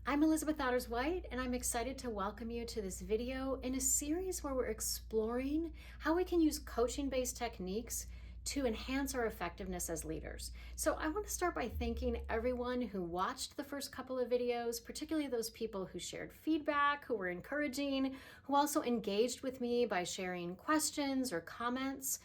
I'm Elizabeth Otters-White, and I'm excited to welcome you to this video in a series where we're exploring how we can use coaching-based techniques to enhance our effectiveness as leaders. So I want to start by thanking everyone who watched the first couple of videos, particularly those people who shared feedback, who were encouraging, who also engaged with me by sharing questions or comments.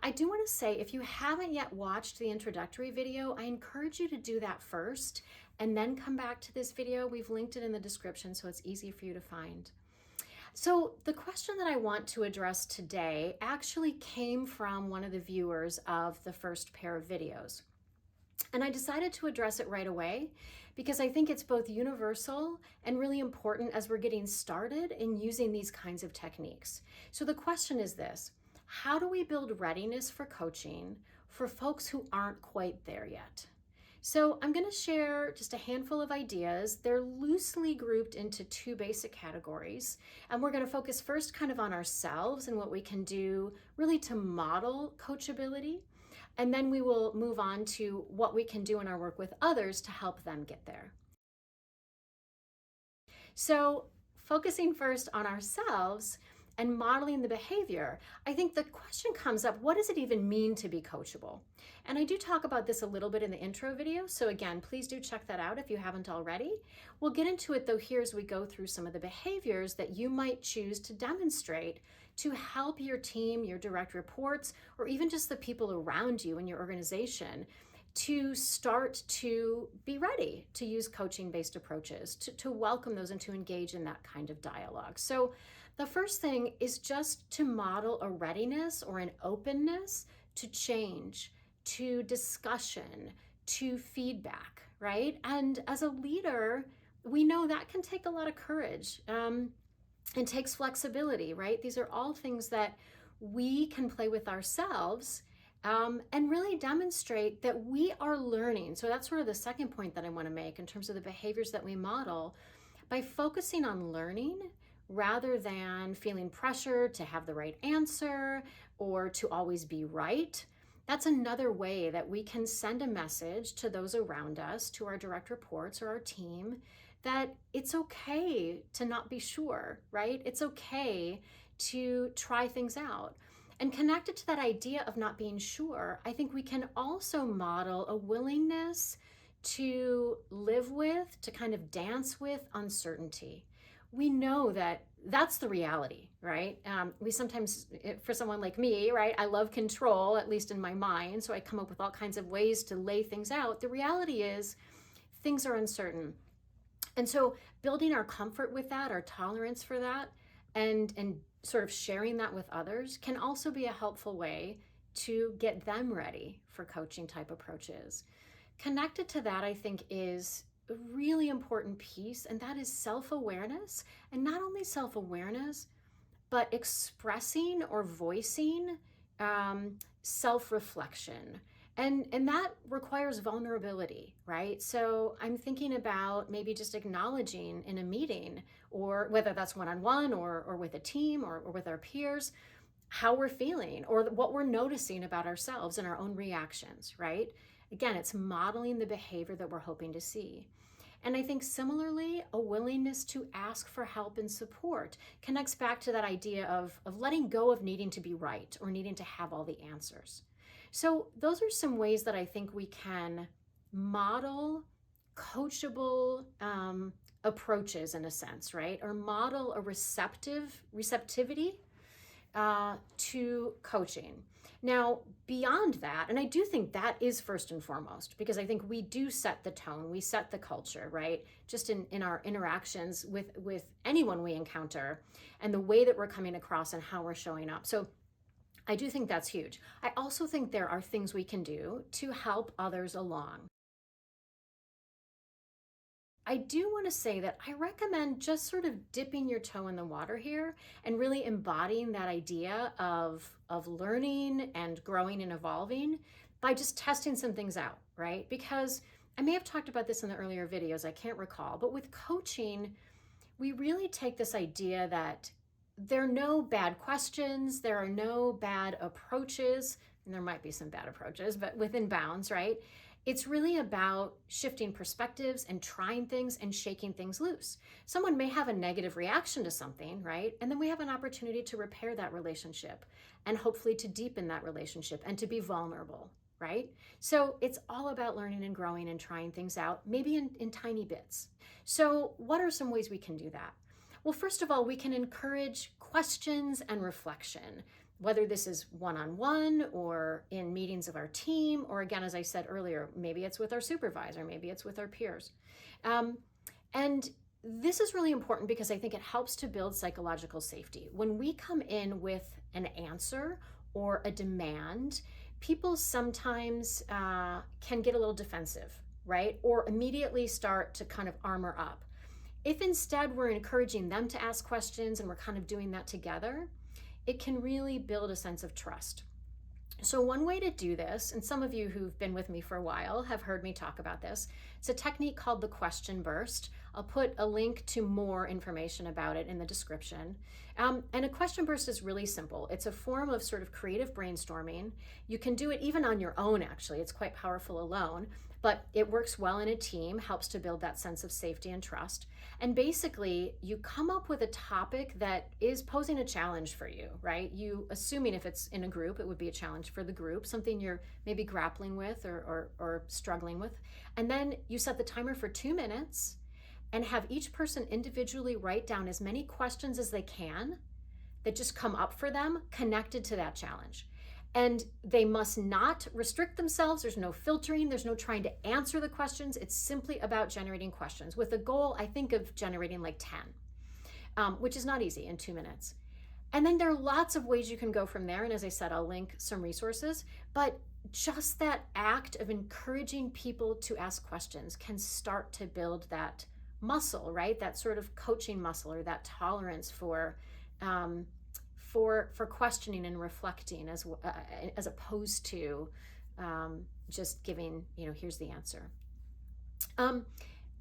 I do want to say, if you haven't yet watched the introductory video, I encourage you to do that first and then come back to this video. We've linked it in the description so it's easy for you to find. So the question that I want to address today actually came from one of the viewers of the first pair of videos. And I decided to address it right away because I think it's both universal and really important as we're getting started in using these kinds of techniques. So the question is this: how do we build readiness for coaching for folks who aren't quite there yet? So I'm going to share just a handful of ideas. They're loosely grouped into two basic categories. And we're going to focus first kind of on ourselves and what we can do really to model coachability. And then we will move on to what we can do in our work with others to help them get there. So focusing first on ourselves and modeling the behavior, I think the question comes up, what does it even mean to be coachable? And I do talk about this a little bit in the intro video, so again, please do check that out if you haven't already. We'll get into it though here as we go through some of the behaviors that you might choose to demonstrate to help your team, your direct reports, or even just the people around you in your organization to start to be ready to use coaching-based approaches, to welcome those and to engage in that kind of dialogue. So the first thing is just to model a readiness or an openness to change, to discussion, to feedback, right? And as a leader, we know that can take a lot of courage and takes flexibility, right? These are all things that we can play with ourselves and really demonstrate that we are learning. So that's sort of the second point that I want to make in terms of the behaviors that we model. By focusing on learning rather than feeling pressure to have the right answer or to always be right, that's another way that we can send a message to those around us, to our direct reports or our team, that it's okay to not be sure, right? It's okay to try things out. And connected to that idea of not being sure, I think we can also model a willingness to live with, to kind of dance with uncertainty. We know that that's the reality, right? We sometimes, for someone like me, right, I love control, at least in my mind, so I come up with all kinds of ways to lay things out. The reality is things are uncertain. And so building our comfort with that, our tolerance for that, and sort of sharing that with others can also be a helpful way to get them ready for coaching type approaches. Connected to that, I think, is a really important piece, and that is self-awareness. And not only self-awareness, but expressing or voicing self-reflection. And that requires vulnerability, right? So I'm thinking about maybe just acknowledging in a meeting, or whether that's one-on-one or with a team or with our peers, how we're feeling or what we're noticing about ourselves and our own reactions, right? Again, it's modeling the behavior that we're hoping to see. And I think similarly, a willingness to ask for help and support connects back to that idea of letting go of needing to be right or needing to have all the answers. So those are some ways that I think we can model coachable approaches in a sense, right? Or model a receptivity to coaching. Now, beyond that, and I do think that is first and foremost, because I think we do set the tone, we set the culture, right? Just in our interactions with anyone we encounter and the way that we're coming across and how we're showing up. So I do think that's huge. I also think there are things we can do to help others along. I do want to say that I recommend just sort of dipping your toe in the water here and really embodying that idea of learning and growing and evolving by just testing some things out, right? Because I may have talked about this in the earlier videos, I can't recall, but with coaching, we really take this idea that there are no bad questions, there are no bad approaches, and there might be some bad approaches, but within bounds, right? It's really about shifting perspectives and trying things and shaking things loose. Someone may have a negative reaction to something, right? And then we have an opportunity to repair that relationship and hopefully to deepen that relationship and to be vulnerable, right? So it's all about learning and growing and trying things out, maybe in tiny bits. So, what are some ways we can do that? Well, first of all, we can encourage questions and reflection, whether this is one-on-one or in meetings of our team, or again, as I said earlier, maybe it's with our supervisor, maybe it's with our peers. And this is really important because I think it helps to build psychological safety. When we come in with an answer or a demand, people sometimes can get a little defensive, right? Or immediately start to kind of armor up. If instead we're encouraging them to ask questions and we're kind of doing that together, it can really build a sense of trust. So one way to do this, and some of you who've been with me for a while have heard me talk about this, it's a technique called the question burst. I'll put a link to more information about it in the description. And a question burst is really simple. It's a form of sort of creative brainstorming. You can do it even on your own, actually. It's quite powerful alone, but it works well in a team, helps to build that sense of safety and trust. And basically, you come up with a topic that is posing a challenge for you, right? You, assuming if it's in a group, it would be a challenge for the group, something you're maybe grappling with or struggling with. And then you set the timer for 2 minutes and have each person individually write down as many questions as they can that just come up for them connected to that challenge. And they must not restrict themselves. There's no filtering. There's no trying to answer the questions. It's simply about generating questions with a goal, I think, of generating like 10, which is not easy in 2 minutes. And then there are lots of ways you can go from there. And as I said, I'll link some resources. But just that act of encouraging people to ask questions can start to build that muscle, right? That sort of coaching muscle or that tolerance for questioning and reflecting as opposed to just giving, here's the answer.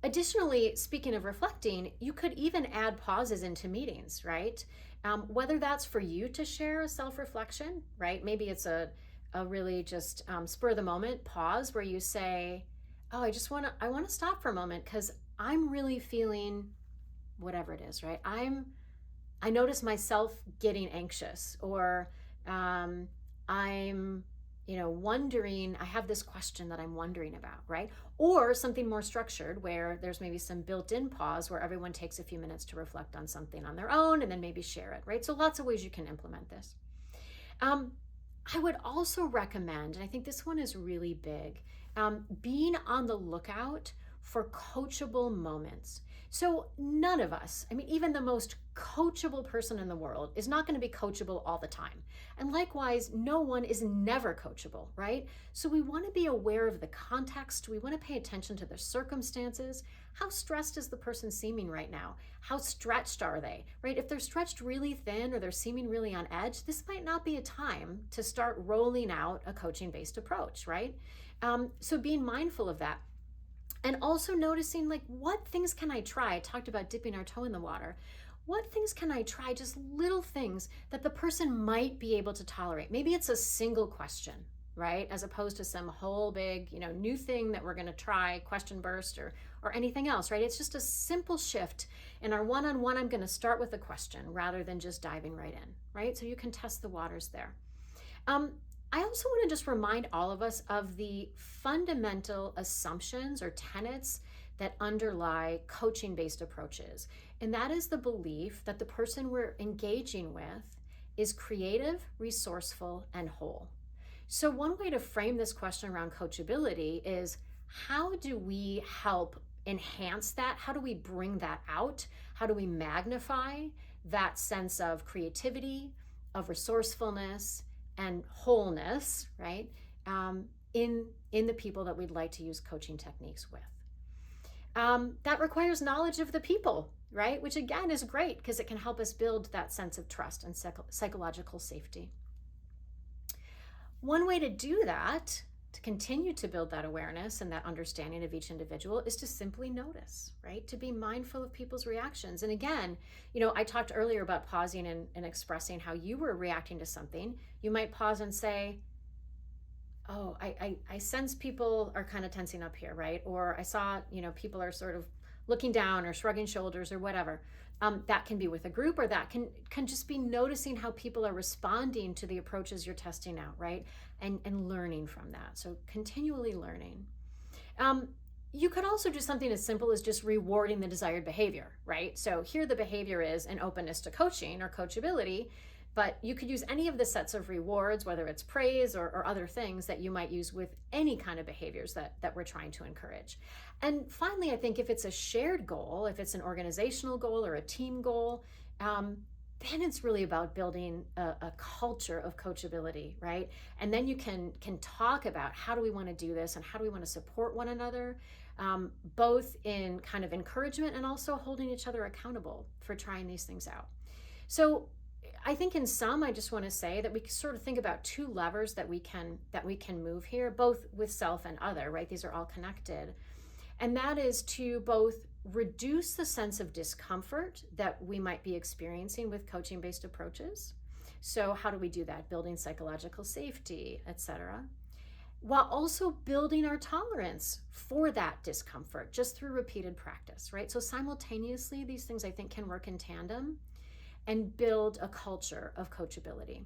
Additionally, speaking of reflecting, you could even add pauses into meetings, right? Whether that's for you to share a self-reflection, right? Maybe it's a really just spur of the moment pause where you say, oh, I want to stop for a moment because I'm really feeling whatever it is, right? I notice myself getting anxious, or I'm, wondering, I have this question that I'm wondering about, right? Or something more structured where there's maybe some built-in pause where everyone takes a few minutes to reflect on something on their own and then maybe share it, right? So lots of ways you can implement this. I would also recommend, and I think this one is really big, being on the lookout for coachable moments. So none of us, even the most coachable person in the world is not going to be coachable all the time. And likewise, no one is never coachable, right? So we want to be aware of the context. We want to pay attention to the circumstances. How stressed is the person seeming right now? How stretched are they, right? If they're stretched really thin or they're seeming really on edge, this might not be a time to start rolling out a coaching-based approach, right? So being mindful of that. And also noticing, like, what things can I try? I talked about dipping our toe in the water. What things can I try? Just little things that the person might be able to tolerate. Maybe it's a single question, right? As opposed to some whole big, new thing that we're going to try, question burst or anything else, right? It's just a simple shift. In our one-on-one, I'm going to start with a question rather than just diving right in, right? So you can test the waters there. I also want to just remind all of us of the fundamental assumptions or tenets that underlie coaching-based approaches. And that is the belief that the person we're engaging with is creative, resourceful, and whole. So one way to frame this question around coachability is, how do we help enhance that? How do we bring that out? How do we magnify that sense of creativity, of resourcefulness, and wholeness, right, in the people that we'd like to use coaching techniques with. That requires knowledge of the people, right, which again is great because it can help us build that sense of trust and psychological safety. One way to do that, to continue to build that awareness and that understanding of each individual, is to simply notice, right? To be mindful of people's reactions. And again, I talked earlier about pausing and expressing how you were reacting to something. You might pause and say, oh, I sense people are kind of tensing up here, right? Or I saw, people are sort of looking down or shrugging shoulders or whatever. That can be with a group, or that can just be noticing how people are responding to the approaches you're testing out, right? And learning from that. So continually learning. Um, you could also do something as simple as just rewarding the desired behavior, right? So here the behavior is an openness to coaching or coachability, but you could use any of the sets of rewards, whether it's praise or other things that you might use with any kind of behaviors that we're trying to encourage. And finally, I think if it's a shared goal, if it's an organizational goal or a team goal, then it's really about building a culture of coachability, right? And then you can talk about how do we want to do this and how do we want to support one another, both in kind of encouragement and also holding each other accountable for trying these things out. So I think in sum, I just want to say that we sort of think about two levers that we can move here, both with self and other, right? These are all connected. And that is to both reduce the sense of discomfort that we might be experiencing with coaching-based approaches. So how do we do that? Building psychological safety, etc., while also building our tolerance for that discomfort just through repeated practice, right? So simultaneously, these things I think can work in tandem and build a culture of coachability.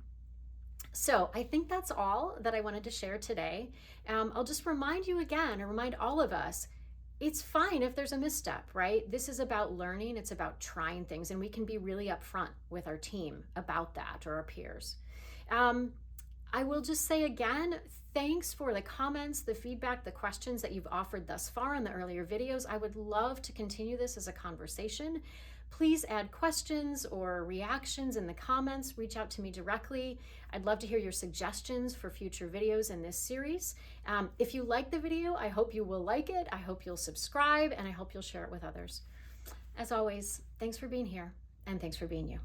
So I think that's all that I wanted to share today. I'll just remind you again, or remind all of us, it's fine if there's a misstep, right? This is about learning. It's about trying things, and we can be really upfront with our team about that, or our peers. I will just say again, thanks for the comments, the feedback, the questions that you've offered thus far in the earlier videos. I would love to continue this as a conversation. Please add questions or reactions in the comments. Reach out to me directly. I'd love to hear your suggestions for future videos in this series. If you like the video, I hope you will like it. I hope you'll subscribe, and I hope you'll share it with others. As always, thanks for being here, and thanks for being you.